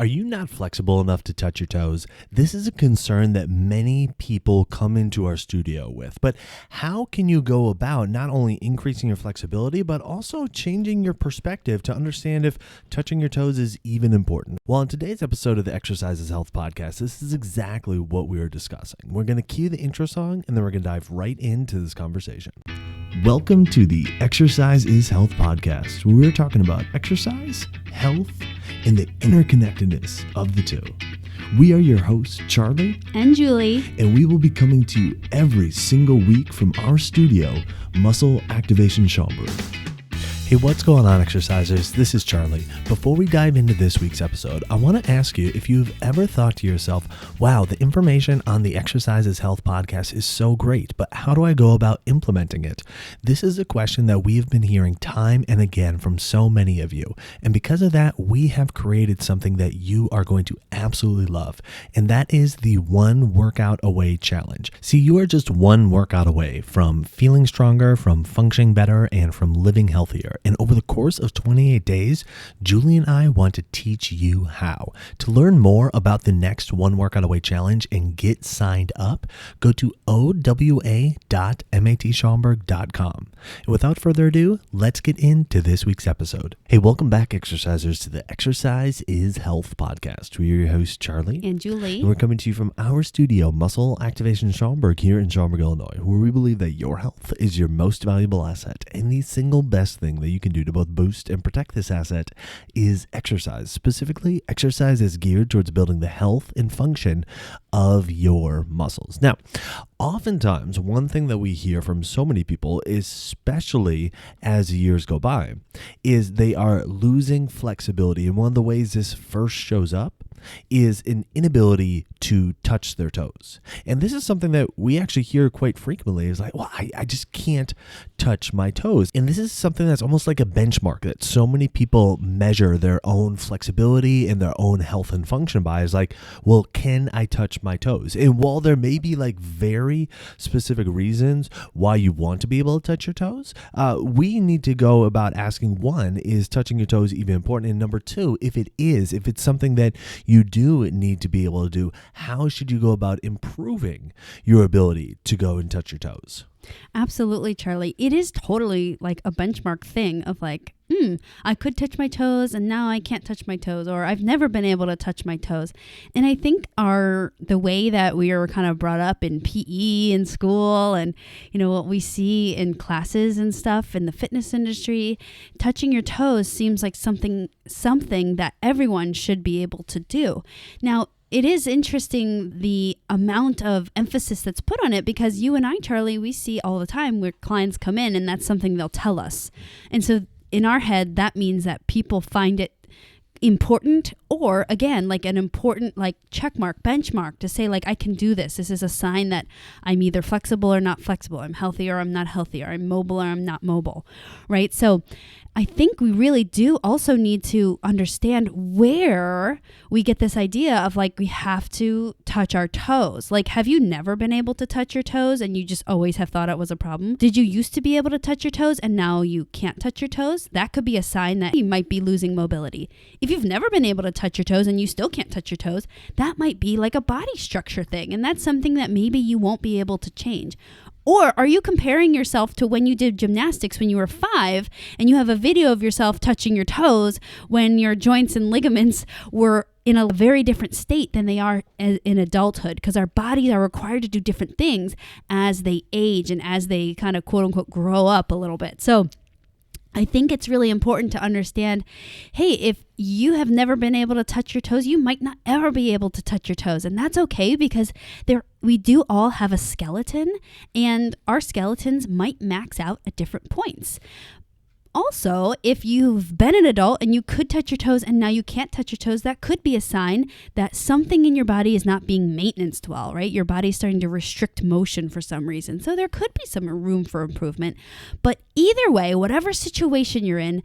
Are you not flexible enough to touch your toes? This is a concern that many people come into our studio with. But how can you go about not only increasing your flexibility, but also changing your perspective to understand if touching your toes is even important? Well, in today's episode of the Exercise is Health podcast, this is exactly what we are discussing. We're going to cue the intro song, and then we're going to dive right into this conversation. Welcome to the Exercise is Health podcast, where we're talking about exercise, health, and the interconnectedness of the two. We are your hosts, Charlie and Julie, and we will be coming to you every single week from our studio, Muscle Activation Schaumburg. Hey, what's going on, exercisers? This is Charlie. Before we dive into this week's episode, I want to ask you if you've ever thought to yourself, wow, the information on the Exercise is Health podcast is so great, but how do I go about implementing it? This is a question that we have been hearing time and again from so many of you. And because of that, we have created something that you are going to absolutely love. And that is the One Workout Away Challenge. See, you are just one workout away from feeling stronger, from functioning better, and from living healthier. And over the course of 28 days, Julie and I want to teach you how. To learn more about the next One Workout Away Challenge and get signed up, go to owa.matschaumburg.com. And without further ado, let's get into this week's episode. Hey, welcome back, exercisers, to the Exercise is Health podcast. We're your hosts, Charlie and Julie. And we're coming to you from our studio, Muscle Activation Schaumburg, here in Schaumburg, Illinois, where we believe that your health is your most valuable asset, and the single best thing that you can do to both boost and protect this asset is exercise. Specifically, exercise is geared towards building the health and function of your muscles. Now, oftentimes, one thing that we hear from so many people, especially as years go by, is they are losing flexibility. And one of the ways this first shows up is an inability to touch their toes. And this is something that we actually hear quite frequently is like, well, I just can't touch my toes. And this is something that's almost like a benchmark that so many people measure their own flexibility and their own health and function by is like, well, can I touch my toes? And while there may be like very specific reasons why you want to be able to touch your toes, we need to go about asking, one, is touching your toes even important? And number two, if it's something that you do need to be able to do, how should you go about improving your ability to go and touch your toes? Absolutely, Charlie. It is totally like a benchmark thing of like, I could touch my toes and now I can't touch my toes, or I've never been able to touch my toes. And I think the way that we are kind of brought up in PE in school and, what we see in classes and stuff in the fitness industry, touching your toes seems like something that everyone should be able to do. Now, it is interesting the amount of emphasis that's put on it because you and I, Charlie, we see all the time where clients come in and that's something they'll tell us. And so in our head, that means that people find it important, or again, like an important like check mark, benchmark to say like, I can do this. This is a sign that I'm either flexible or not flexible. I'm healthy or I'm not healthy, or I'm mobile or I'm not mobile, right? So I think we really do also need to understand where we get this idea of like, we have to touch our toes. Like, have you never been able to touch your toes and you just always have thought it was a problem? Did you used to be able to touch your toes and now you can't touch your toes? That could be a sign that you might be losing mobility. If you've never been able to touch your toes and you still can't touch your toes, that might be like a body structure thing. And that's something that maybe you won't be able to change. Or are you comparing yourself to when you did gymnastics when you were 5 and you have a video of yourself touching your toes when your joints and ligaments were in a very different state than they are in adulthood, because our bodies are required to do different things as they age and as they kind of quote unquote grow up a little bit. So I think it's really important to understand, hey, if you have never been able to touch your toes, you might not ever be able to touch your toes. And that's okay because we do all have a skeleton and our skeletons might max out at different points. Also, if you've been an adult and you could touch your toes and now you can't touch your toes, that could be a sign that something in your body is not being maintained well, right? Your body's starting to restrict motion for some reason. So there could be some room for improvement. But either way, whatever situation you're in,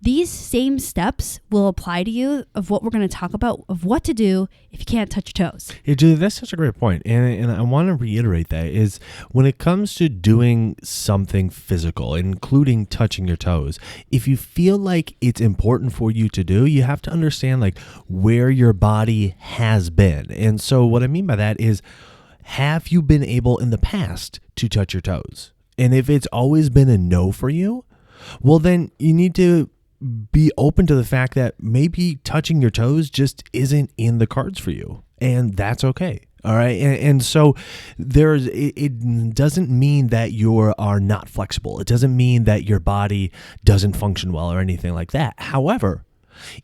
these same steps will apply to you of what we're going to talk about, of what to do if you can't touch your toes. Yeah, Julie, that's such a great point. And I want to reiterate that is when it comes to doing something physical, including touching your toes, if you feel like it's important for you to do, you have to understand like where your body has been. And so what I mean by that is, have you been able in the past to touch your toes? And if it's always been a no for you, well, then you need to be open to the fact that maybe touching your toes just isn't in the cards for you. And that's okay. All right. And so it doesn't mean that you are not flexible. It doesn't mean that your body doesn't function well or anything like that. However,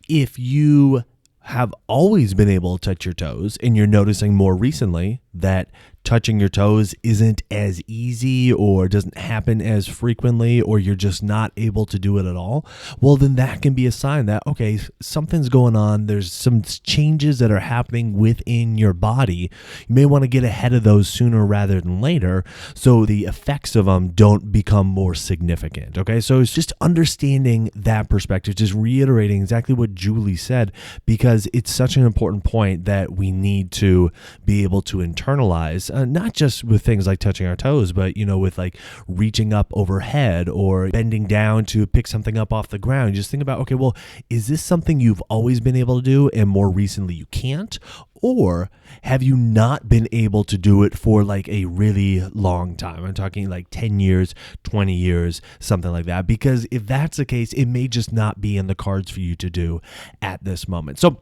if you have always been able to touch your toes and you're noticing more recently that touching your toes isn't as easy or doesn't happen as frequently, or you're just not able to do it at all, well, then that can be a sign that, okay, something's going on. There's some changes that are happening within your body. You may want to get ahead of those sooner rather than later so the effects of them don't become more significant. Okay, so it's just understanding that perspective, just reiterating exactly what Julie said, because it's such an important point that we need to be able to internalize. Not just with things like touching our toes, but, with like reaching up overhead or bending down to pick something up off the ground. Just think about, okay, well, is this something you've always been able to do and more recently you can't? Or have you not been able to do it for like a really long time? I'm talking like 10 years, 20 years, something like that. Because if that's the case, it may just not be in the cards for you to do at this moment. So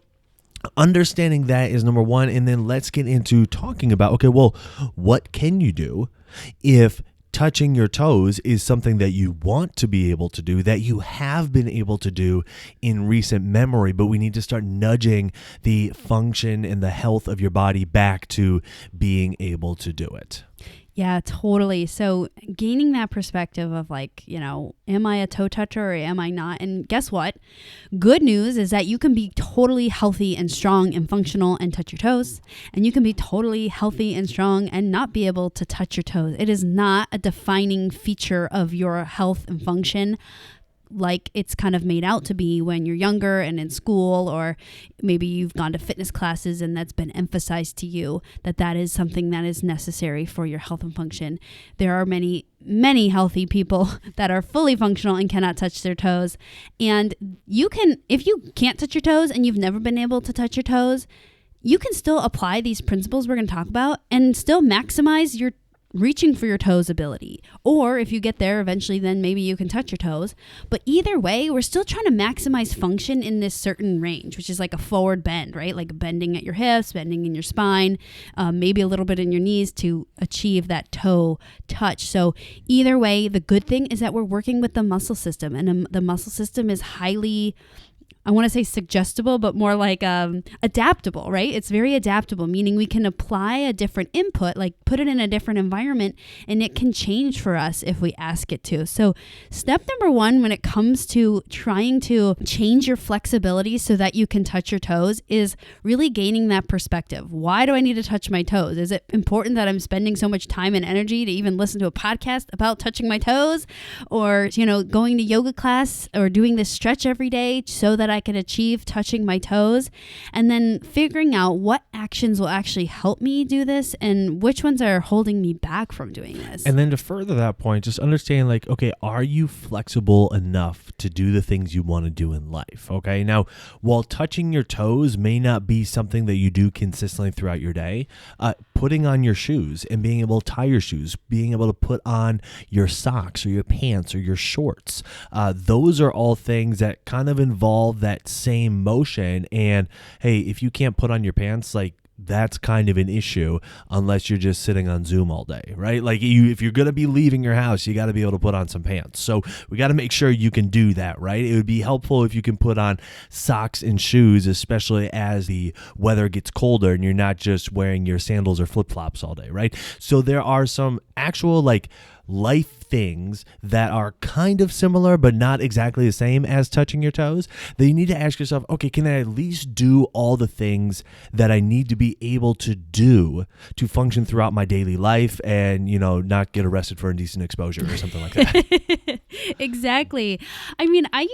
understanding that is number one. And then let's get into talking about, okay, well, what can you do if touching your toes is something that you want to be able to do, that you have been able to do in recent memory, but we need to start nudging the function and the health of your body back to being able to do it. Yeah, totally. So gaining that perspective of like, am I a toe toucher or am I not? And guess what? Good news is that you can be totally healthy and strong and functional and touch your toes. And you can be totally healthy and strong and not be able to touch your toes. It is not a defining feature of your health and function like it's kind of made out to be when you're younger and in school, or maybe you've gone to fitness classes and that's been emphasized to you that is something that is necessary for your health and function. There are many healthy people that are fully functional and cannot touch their toes. And you can, if you can't touch your toes and you've never been able to touch your toes, you can still apply these principles we're going to talk about and still maximize your reaching for your toes ability. Or if you get there eventually, then maybe you can touch your toes. But either way, we're still trying to maximize function in this certain range, which is like a forward bend, right? Like bending at your hips, bending in your spine, maybe a little bit in your knees to achieve that toe touch. So either way, the good thing is that we're working with the muscle system, and the muscle system is highly, I want to say suggestible, but more like adaptable, right? It's very adaptable, meaning we can apply a different input, like put it in a different environment, and it can change for us if we ask it to. So step number one, when it comes to trying to change your flexibility so that you can touch your toes, is really gaining that perspective. Why do I need to touch my toes? Is it important that I'm spending so much time and energy to even listen to a podcast about touching my toes? Or, going to yoga class or doing this stretch every day so that I can achieve touching my toes? And then figuring out what actions will actually help me do this and which ones are holding me back from doing this. And then to further that point, just understand like, okay, are you flexible enough to do the things you want to do in life? Okay. Now, while touching your toes may not be something that you do consistently throughout your day, putting on your shoes and being able to tie your shoes, being able to put on your socks or your pants or your shorts, those are all things that kind of involve that same motion. And hey, if you can't put on your pants, like that's kind of an issue unless you're just sitting on Zoom all day, right? Like if you're going to be leaving your house, you got to be able to put on some pants. So we got to make sure you can do that, right? It would be helpful if you can put on socks and shoes, especially as the weather gets colder and you're not just wearing your sandals or flip-flops all day, right? So there are some actual like life things that are kind of similar but not exactly the same as touching your toes, then you need to ask yourself, okay, can I at least do all the things that I need to be able to do to function throughout my daily life and, not get arrested for indecent exposure or something like that? Exactly. I mean, I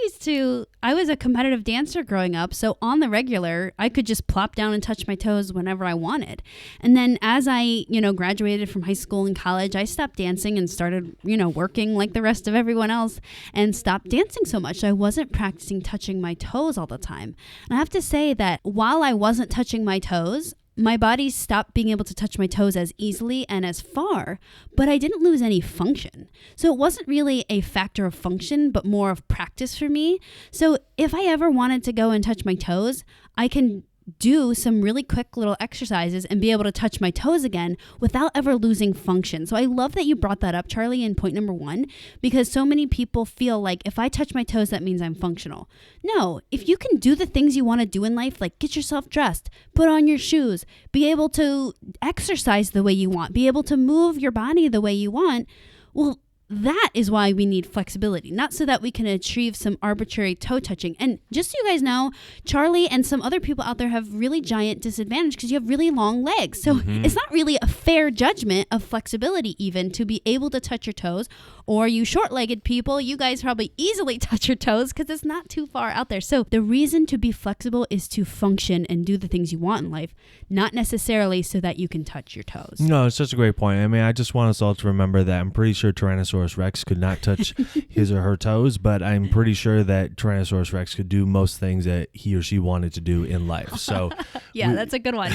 was a competitive dancer growing up, so on the regular, I could just plop down and touch my toes whenever I wanted. And then as I, graduated from high school and college, I stopped dancing and started, working like the rest of everyone else and stopped dancing so much. So I wasn't practicing touching my toes all the time. And I have to say that while I wasn't touching my toes, my body stopped being able to touch my toes as easily and as far, but I didn't lose any function. So it wasn't really a factor of function, but more of practice for me. So if I ever wanted to go and touch my toes, I can do some really quick little exercises and be able to touch my toes again without ever losing function. So I love that you brought that up, Charlie, in point number 1, because so many people feel like if I touch my toes, that means I'm functional. No, if you can do the things you want to do in life, like get yourself dressed, put on your shoes, be able to exercise the way you want, be able to move your body the way you want, well, that is why we need flexibility, not so that we can achieve some arbitrary toe touching. And just so you guys know, Charlie and some other people out there have really giant disadvantage because you have really long legs. So it's not really a fair judgment of flexibility even to be able to touch your toes. Or you short-legged people, you guys probably easily touch your toes because it's not too far out there. So the reason to be flexible is to function and do the things you want in life, not necessarily so that you can touch your toes. No, it's such a great point. I mean, I just want us all to remember that I'm pretty sure Tyrannosaurus Rex could not touch his or her toes, but I'm pretty sure that Tyrannosaurus Rex could do most things that he or she wanted to do in life. So yeah, that's a good one.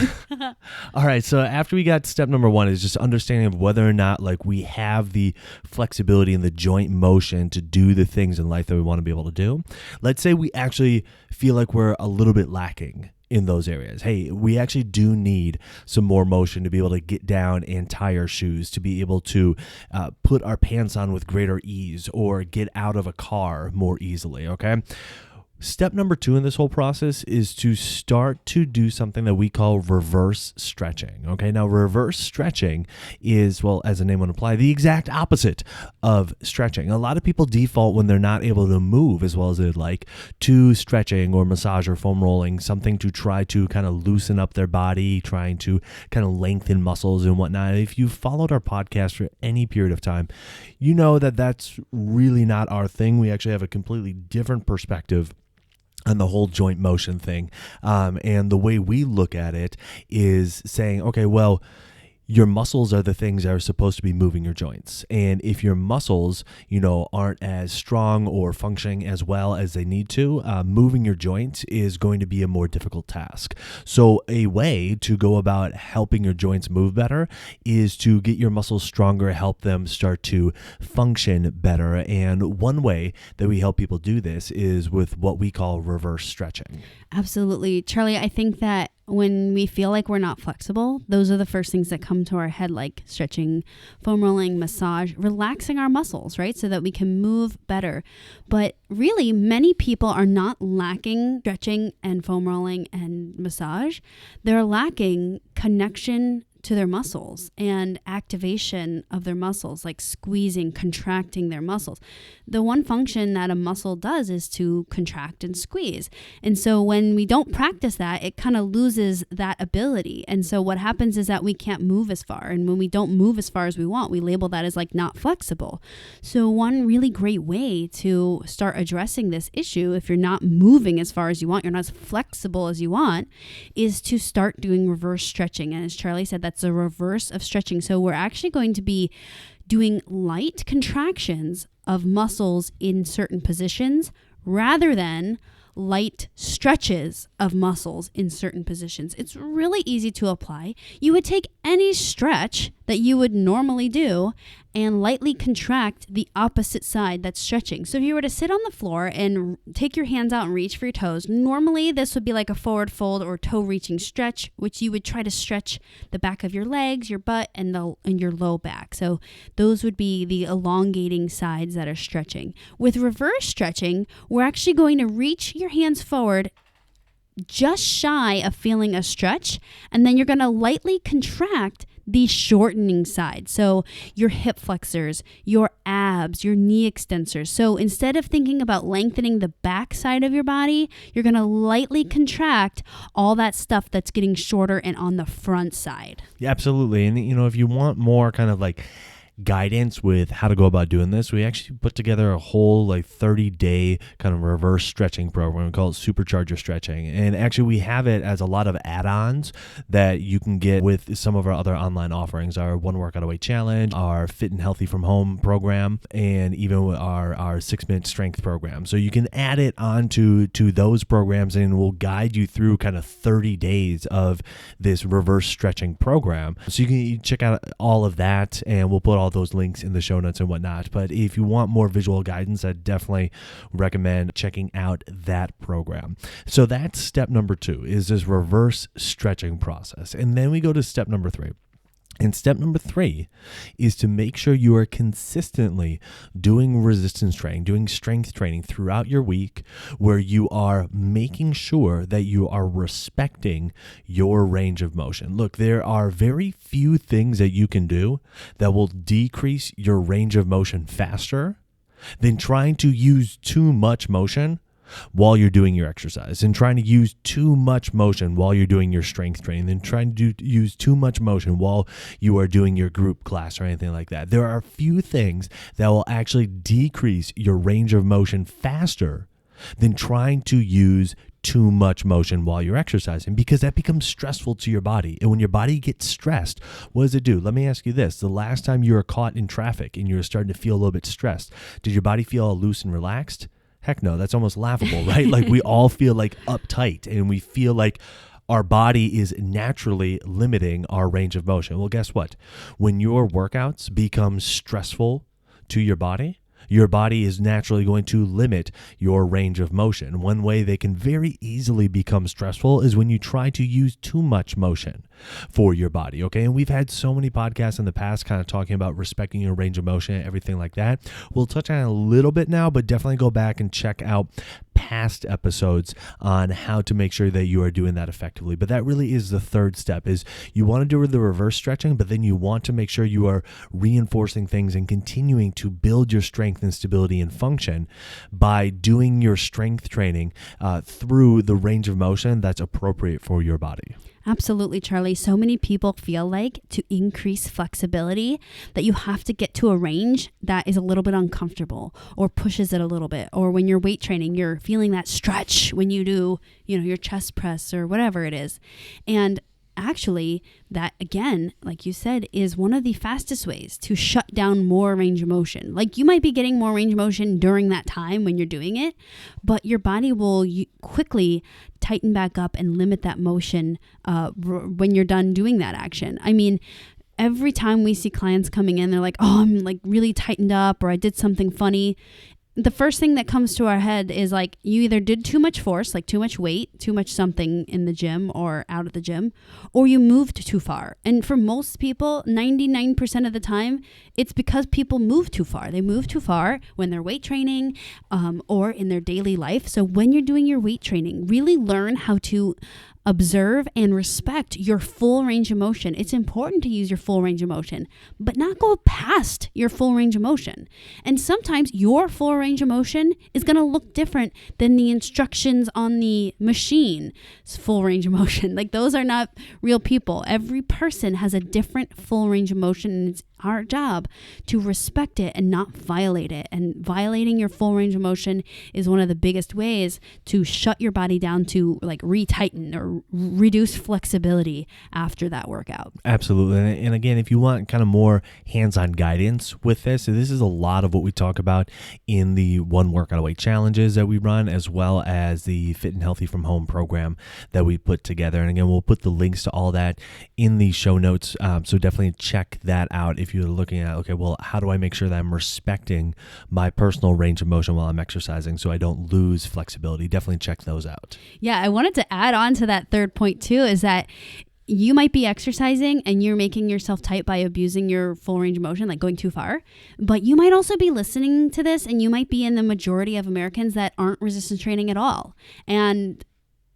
All right. So after we got step number 1 is just understanding of whether or not we have the flexibility and the joint motion to do the things in life that we want to be able to do. Let's say we actually feel like we're a little bit lacking in those areas. Hey, we actually do need some more motion to be able to get down and tie our shoes, to be able to put our pants on with greater ease or get out of a car more easily, okay? Step number 2 in this whole process is to start to do something that we call reverse stretching. Okay, now reverse stretching is, well, as the name would imply, the exact opposite of stretching. A lot of people default when they're not able to move as well as they'd like to stretching or massage or foam rolling, something to try to kind of loosen up their body, trying to kind of lengthen muscles and whatnot. If you've followed our podcast for any period of time, you know that that's really not our thing. We actually have a completely different perspective on the whole joint motion thing. And the way we look at it is saying, okay, well, your muscles are the things that are supposed to be moving your joints. And if your muscles, aren't as strong or functioning as well as they need to, moving your joints is going to be a more difficult task. So a way to go about helping your joints move better is to get your muscles stronger, help them start to function better. And one way that we help people do this is with what we call reverse stretching. Absolutely. Charlie, I think that when we feel like we're not flexible, those are the first things that come to our head, like stretching, foam rolling, massage, relaxing our muscles, right? So that we can move better. But really, many people are not lacking stretching and foam rolling and massage. They're lacking connection to their muscles and activation of their muscles, like squeezing, contracting their muscles. The one function that a muscle does is to contract and squeeze. And so when we don't practice that, it kind of loses that ability. And so what happens is that we can't move as far. And when we don't move as far as we want, we label that as not flexible. So one really great way to start addressing this issue, if you're not moving as far as you want, you're not as flexible as you want, is to start doing reverse stretching. And as Charlie said, that's the reverse of stretching. So we're actually going to be doing light contractions of muscles in certain positions rather than light stretches of muscles in certain positions. It's really easy to apply. You would take any stretch that you would normally do and lightly contract the opposite side that's stretching. So if you were to sit on the floor and take your hands out and reach for your toes, normally this would be like a forward fold or toe reaching stretch, which you would try to stretch the back of your legs, your butt, and your low back. So those would be the elongating sides that are stretching. With reverse stretching, we're actually going to reach your hands forward just shy of feeling a stretch, and then you're going to lightly contract the shortening side. So your hip flexors, your abs, your knee extensors. So instead of thinking about lengthening the back side of your body, you're going to lightly contract all that stuff that's getting shorter and on the front side. Yeah, absolutely. And, if you want more kind of like guidance with how to go about doing this, we actually put together a whole 30-day kind of reverse stretching program. We call it Supercharger Stretching. And actually we have it as a lot of add-ons that you can get with some of our other online offerings, our One Workout Away Challenge, our Fit and Healthy from Home program, and even with our 6-minute strength program. So you can add it onto those programs, and we'll guide you through kind of 30 days of this reverse stretching program. So you can check out all of that, and we'll put all those links in the show notes and whatnot. But if you want more visual guidance, I definitely recommend checking out that program. So that's step number 2, is this reverse stretching process. And then we go to step number 3. And step number 3 is to make sure you are consistently doing resistance training, doing strength training throughout your week, where you are making sure that you are respecting your range of motion. Look, there are very few things that you can do that will decrease your range of motion faster than trying to use too much motion while you're doing your exercise, and trying to use too much motion while you're doing your strength training, and trying to use too much motion while you are doing your group class or anything like that. There are few things that will actually decrease your range of motion faster than trying to use too much motion while you're exercising, because that becomes stressful to your body. And when your body gets stressed, what does it do? Let me ask you this. The last time you were caught in traffic and you were starting to feel a little bit stressed, did your body feel all loose and relaxed? Heck no, that's almost laughable, right? Like we all feel like uptight, and we feel like our body is naturally limiting our range of motion. Well, guess what? When your workouts become stressful to your body is naturally going to limit your range of motion. One way they can very easily become stressful is when you try to use too much motion for your body, okay? And we've had so many podcasts in the past kind of talking about respecting your range of motion, everything like that. We'll touch on it a little bit now, but definitely go back and check out past episodes on how to make sure that you are doing that effectively. But that really is the third step, is you want to do the reverse stretching, but then you want to make sure you are reinforcing things and continuing to build your strength and stability and function by doing your strength training through the range of motion that's appropriate for your body. Absolutely, Charlie. So many people feel like to increase flexibility that you have to get to a range that is a little bit uncomfortable or pushes it a little bit. Or when you're weight training, you're feeling that stretch when you do, your chest press or whatever it is. And actually, that, again, like you said, is one of the fastest ways to shut down more range of motion. Like, you might be getting more range of motion during that time when you're doing it, but your body will quickly tighten back up and limit that motion when you're done doing that action. I mean, every time we see clients coming in, they're like, oh, I'm like really tightened up, or I did something funny. The first thing that comes to our head is like, you either did too much force, like too much weight, too much something in the gym or out of the gym, or you moved too far. And for most people, 99% of the time, it's because people move too far. They move too far when they're weight training or in their daily life. So when you're doing your weight training, really learn how to observe and respect your full range of motion. It's important to use your full range of motion, but not go past your full range of motion. And sometimes your full range of motion is going to look different than the instructions on the machine's full range of motion. Like, those are not real people. Every person has a different full range of motion, and it's our job to respect it and not violate it. And violating your full range of motion is one of the biggest ways to shut your body down, to like retighten or reduce flexibility after that workout. Absolutely. And again, if you want kind of more hands-on guidance with this, so this is a lot of what we talk about in the One Workout Away challenges that we run, as well as the Fit and Healthy from Home program that we put together. And again, we'll put the links to all that in the show notes. So definitely check that out if you're looking at, okay, well, how do I make sure that I'm respecting my personal range of motion while I'm exercising so I don't lose flexibility? Definitely check those out. Yeah, I wanted to add on to that third point too, is that you might be exercising and you're making yourself tight by abusing your full range of motion, like going too far. But you might also be listening to this, and you might be in the majority of Americans that aren't resistance training at all. And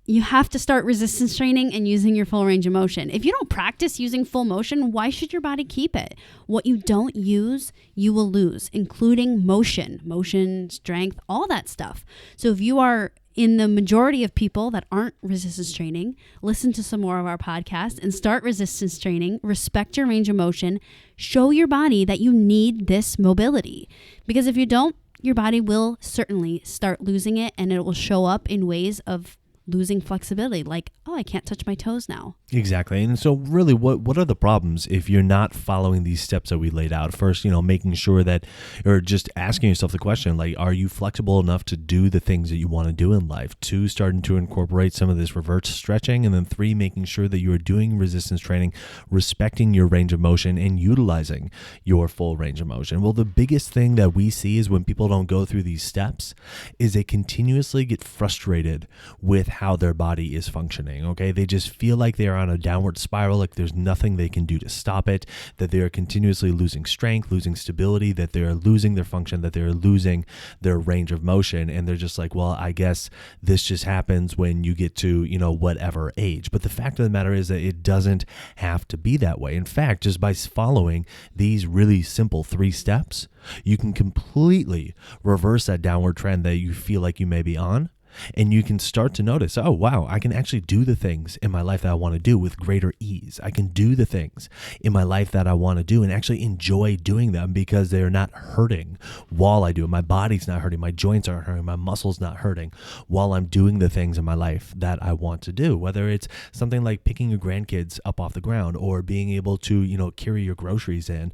you have to start resistance training and using your full range of motion. If you don't practice using full motion, why should your body keep it? What you don't use, you will lose, including motion, strength, all that stuff. So if you are in the majority of people that aren't resistance training, listen to some more of our podcast and start resistance training, respect your range of motion, show your body that you need this mobility. Because if you don't, your body will certainly start losing it, and it will show up in ways of losing flexibility, like, oh, I can't touch my toes now. Exactly. And so really, what are the problems if you're not following these steps that we laid out? First, making sure that, or just asking yourself the question, like, are you flexible enough to do the things that you want to do in life? 2, starting to incorporate some of this reverse stretching. And then 3, making sure that you are doing resistance training, respecting your range of motion and utilizing your full range of motion. Well, the biggest thing that we see is when people don't go through these steps is they continuously get frustrated with how their body is functioning. Okay. They just feel like they're on a downward spiral, like there's nothing they can do to stop it, that they are continuously losing strength, losing stability, that they're losing their function, that they're losing their range of motion. And they're just like, well, I guess this just happens when you get to, whatever age. But the fact of the matter is that it doesn't have to be that way. In fact, just by following these really simple 3 steps, you can completely reverse that downward trend that you feel like you may be on. And you can start to notice, oh, wow, I can actually do the things in my life that I want to do with greater ease. I can do the things in my life that I want to do and actually enjoy doing them because they're not hurting while I do it. My body's not hurting. My joints aren't hurting. My muscles not hurting while I'm doing the things in my life that I want to do, whether it's something like picking your grandkids up off the ground or being able to, carry your groceries in,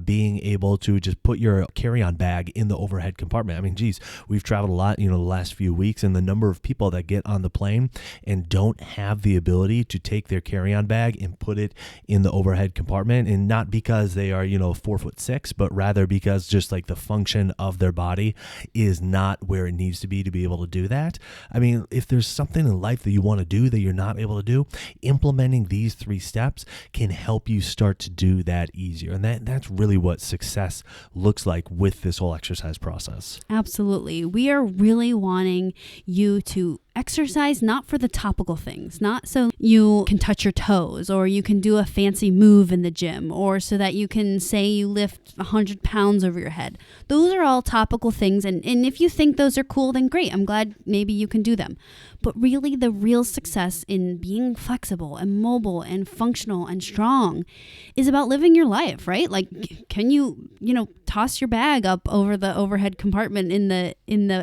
being able to just put your carry-on bag in the overhead compartment. I mean, geez, we've traveled a lot, the last few weeks, and the number of people that get on the plane and don't have the ability to take their carry-on bag and put it in the overhead compartment, and not because they are 4'6", but rather because just like the function of their body is not where it needs to be able to do that. I mean, if there's something in life that you want to do that you're not able to do, implementing these 3 steps can help you start to do that easier. And that's really what success looks like with this whole exercise process. Absolutely. We are really wanting you to exercise not for the topical things, not so you can touch your toes or you can do a fancy move in the gym or so that you can say you lift 100 pounds over your head. Those are all topical things. And if you think those are cool, then great. I'm glad maybe you can do them. But really the real success in being flexible and mobile and functional and strong is about living your life, right? Like, can you toss your bag up over the overhead compartment in the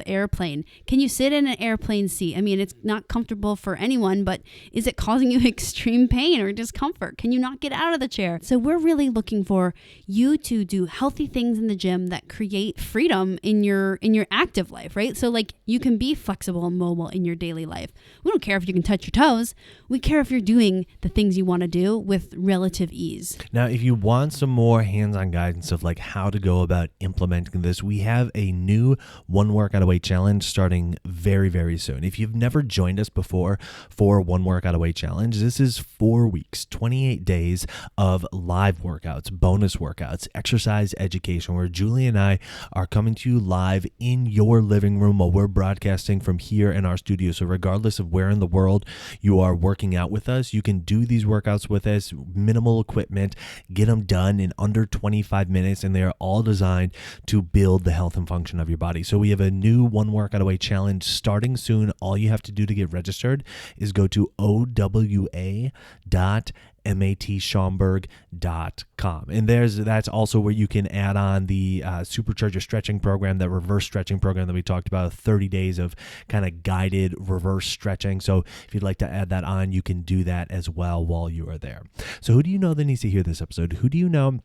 airplane? Can you sit in an airplane seat? I mean, it's not comfortable for anyone, but is it causing you extreme pain or discomfort? Can you not get out of the chair? So we're really looking for you to do healthy things in the gym that create freedom in your active life, right? So like you can be flexible and mobile in your daily life. We don't care if you can touch your toes. We care if you're doing the things you want to do with relative ease. Now, if you want some more hands-on guidance of like how to go about implementing this, we have a new 1 workout away challenge starting very, very soon. If you've never joined us before for 1 workout away challenge, this is 4 weeks, 28 days of live workouts, bonus workouts, exercise education, where Julie and I are coming to you live in your living room while we're broadcasting from here in our studio. So regardless of where in the world you are working out with us, you can do these workouts with us, minimal equipment, get them done in under 25 minutes, and they are all designed to build the health and function of your body. So we have a new 1 workout away challenge starting soon. All you have to do to get registered is go to owa.matschaumburg.com. And that's also where you can add on the supercharger stretching program, that reverse stretching program that we talked about, 30 days of kind of guided reverse stretching. So if you'd like to add that on, you can do that as well while you are there. So who do you know that needs to hear this episode? Who do you know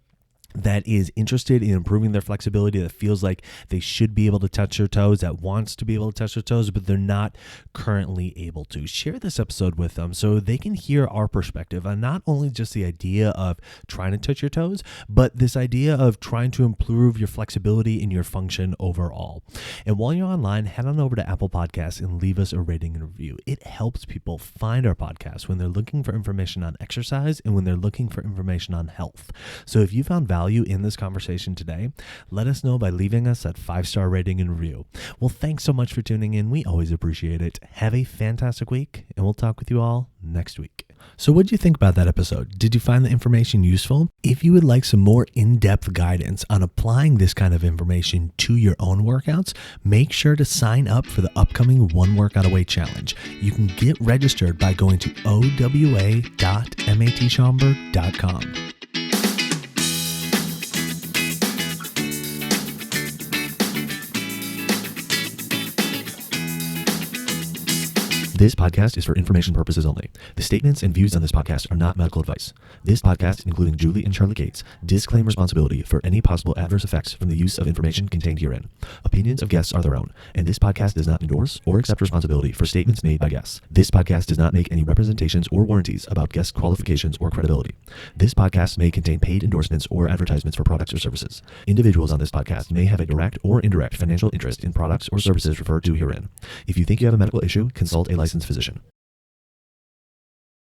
that is interested in improving their flexibility, that feels like they should be able to touch their toes, that wants to be able to touch their toes, but they're not currently able to? Share this episode with them so they can hear our perspective on not only just the idea of trying to touch your toes, but this idea of trying to improve your flexibility and your function overall. And while you're online, head on over to Apple Podcasts and leave us a rating and review. It helps people find our podcast when they're looking for information on exercise and when they're looking for information on health. So if you found value value in this conversation today, let us know by leaving us a 5-star rating and review. Well, thanks so much for tuning in. We always appreciate it. Have a fantastic week, and we'll talk with you all next week. So what did you think about that episode? Did you find the information useful? If you would like some more in-depth guidance on applying this kind of information to your own workouts, make sure to sign up for the upcoming One Workout Away Challenge. You can get registered by going to owa.matschaumburg.com. This podcast is for information purposes only. The statements and views on this podcast are not medical advice. This podcast, including Julie and Charlie Gates, disclaim responsibility for any possible adverse effects from the use of information contained herein. Opinions of guests are their own, and this podcast does not endorse or accept responsibility for statements made by guests. This podcast does not make any representations or warranties about guest qualifications or credibility. This podcast may contain paid endorsements or advertisements for products or services. Individuals on this podcast may have a direct or indirect financial interest in products or services referred to herein. If you think you have a medical issue, consult a licensed physician.